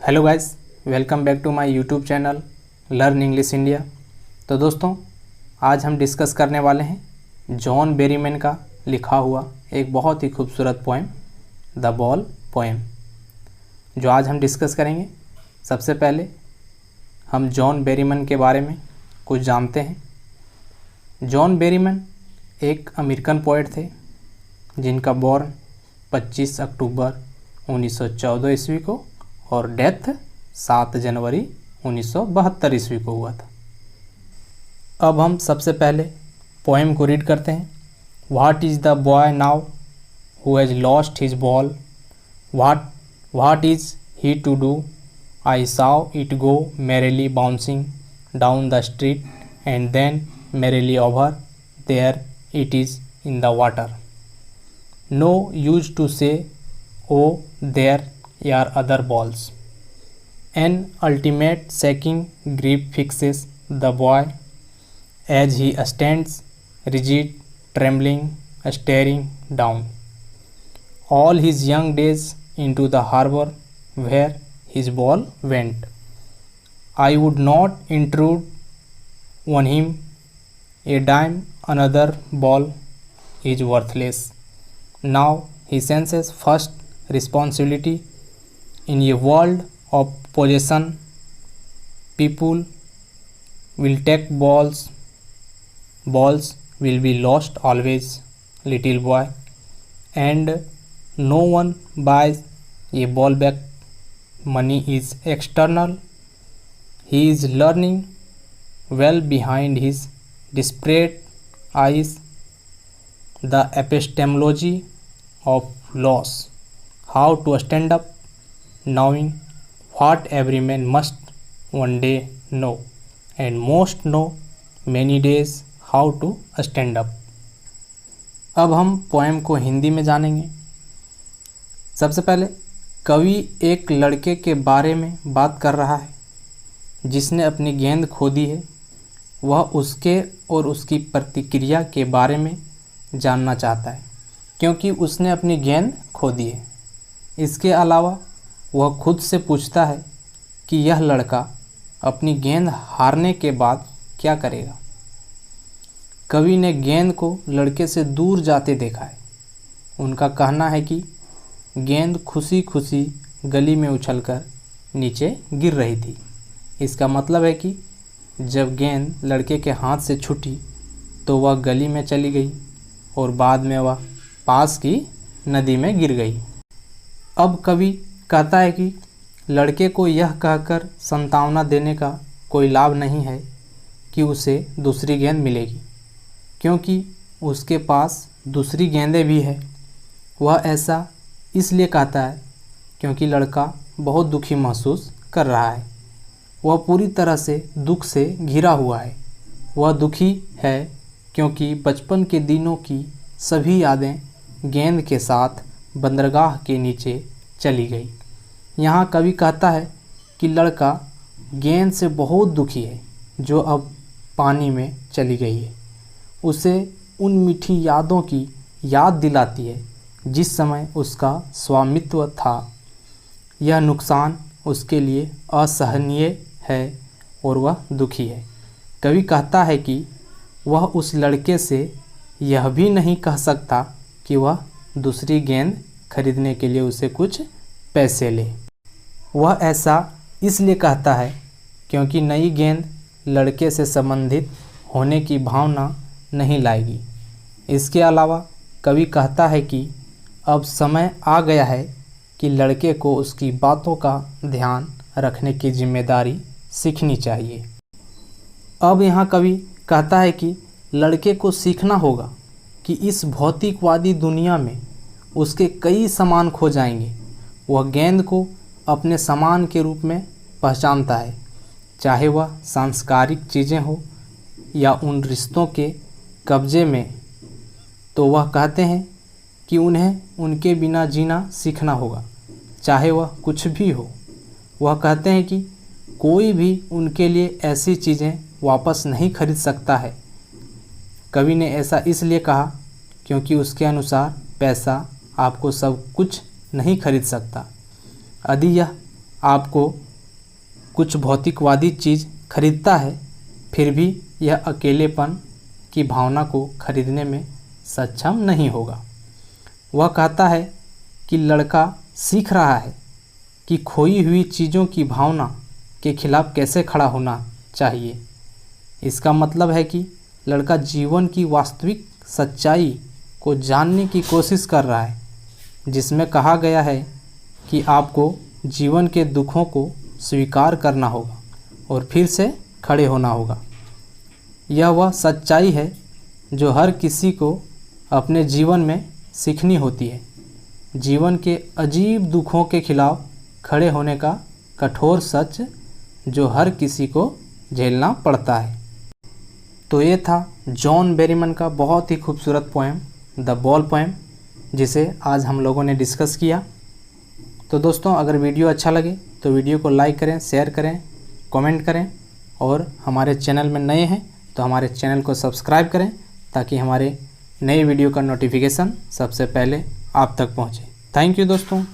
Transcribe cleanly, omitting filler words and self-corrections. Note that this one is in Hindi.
Hello guys, welcome back to my YouTube channel learn English India. तो दोस्तों, आज हम डिस्कस करने वाले हैं जॉन बेरीमैन का लिखा हुआ एक बहुत ही खूबसूरत पोएम द बॉल पोएम, जो आज हम डिस्कस करेंगे। सबसे पहले हम जॉन बेरीमैन के बारे में कुछ जानते हैं। जॉन बेरीमैन एक अमेरिकन पोएट थे जिनका बॉर्न 25 अक्टूबर 1914 ईस्वी को और डेथ 7 जनवरी 1972 ईस्वी को हुआ था। अब हम सबसे पहले पोएम को रीड करते हैं। What is the boy now who has lost his ball, what is he to do, I saw it go merrily bouncing down the street and then merrily over there it is in the water. No use to say, oh there are other balls. An ultimate shaking grief fixes the boy as he stands rigid, trembling, staring down all his young days into the harbor where his ball went. I would not intrude on him a dime, another ball is worthless. Now he senses first responsibility in a world of possession. People will take balls will be lost always, little boy, and no one buys a ball back. Money is external. He is learning well behind his desperate eyes the epistemology of loss, how to stand up, knowing what every man must one day know, and most know many days how to stand up. अब हम पोएम को हिंदी में जानेंगे। सबसे पहले कवि एक लड़के के बारे में बात कर रहा है जिसने अपनी गेंद खो दी है। वह उसके और उसकी प्रतिक्रिया के बारे में जानना चाहता है क्योंकि उसने अपनी गेंद खो दी है। इसके अलावा वह खुद से पूछता है कि यह लड़का अपनी गेंद हारने के बाद क्या करेगा। कवि ने गेंद को लड़के से दूर जाते देखा है। उनका कहना है कि गेंद खुशी खुशी गली में उछलकर नीचे गिर रही थी। इसका मतलब है कि जब गेंद लड़के के हाथ से छूटी तो वह गली में चली गई और बाद में वह पास की नदी में गिर गई। अब कवि कहता है कि लड़के को यह कहकर सांत्वना देने का कोई लाभ नहीं है कि उसे दूसरी गेंद मिलेगी, क्योंकि उसके पास दूसरी गेंदें भी है। वह ऐसा इसलिए कहता है क्योंकि लड़का बहुत दुखी महसूस कर रहा है। वह पूरी तरह से दुख से घिरा हुआ है। वह दुखी है क्योंकि बचपन के दिनों की सभी यादें गेंद के साथ बंदरगाह के नीचे चली गई। यहाँ कवि कहता है कि लड़का गेंद से बहुत दुखी है जो अब पानी में चली गई है। उसे उन मीठी यादों की याद दिलाती है जिस समय उसका स्वामित्व था। यह नुकसान उसके लिए असहनीय है और वह दुखी है। कवि कहता है कि वह उस लड़के से यह भी नहीं कह सकता कि वह दूसरी गेंद खरीदने के लिए उसे कुछ पैसे ले। वह ऐसा इसलिए कहता है क्योंकि नई गेंद लड़के से संबंधित होने की भावना नहीं लाएगी। इसके अलावा कवि कहता है कि अब समय आ गया है कि लड़के को उसकी बातों का ध्यान रखने की जिम्मेदारी सीखनी चाहिए। अब यहाँ कवि कहता है कि लड़के को सीखना होगा कि इस भौतिकवादी दुनिया में उसके कई सामान खो जाएंगे। वह गेंद को अपने सामान के रूप में पहचानता है, चाहे वह सांस्कृतिक चीज़ें हो या उन रिश्तों के कब्जे में। तो वह कहते हैं कि उन्हें उनके बिना जीना सीखना होगा, चाहे वह कुछ भी हो। वह कहते हैं कि कोई भी उनके लिए ऐसी चीज़ें वापस नहीं खरीद सकता है। कवि ने ऐसा इसलिए कहा क्योंकि उसके अनुसार पैसा आपको सब कुछ नहीं खरीद सकता। यदि यह आपको कुछ भौतिकवादी चीज़ खरीदता है, फिर भी यह अकेलेपन की भावना को खरीदने में सक्षम नहीं होगा। वह कहता है कि लड़का सीख रहा है कि खोई हुई चीज़ों की भावना के खिलाफ कैसे खड़ा होना चाहिए। इसका मतलब है कि लड़का जीवन की वास्तविक सच्चाई को जानने की कोशिश कर रहा है, जिसमें कहा गया है कि आपको जीवन के दुखों को स्वीकार करना होगा और फिर से खड़े होना होगा। यह वह सच्चाई है जो हर किसी को अपने जीवन में सीखनी होती है। जीवन के अजीब दुखों के खिलाफ खड़े होने का कठोर सच जो हर किसी को झेलना पड़ता है। तो ये था जॉन बेरीमन का बहुत ही खूबसूरत पोएम द बॉल पोएम, जिसे आज हम लोगों ने डिस्कस किया। तो दोस्तों, अगर वीडियो अच्छा लगे तो वीडियो को लाइक करें, शेयर करें, कमेंट करें, और हमारे चैनल में नए हैं तो हमारे चैनल को सब्सक्राइब करें ताकि हमारे नए वीडियो का नोटिफिकेशन सबसे पहले आप तक पहुंचे। थैंक यू दोस्तों।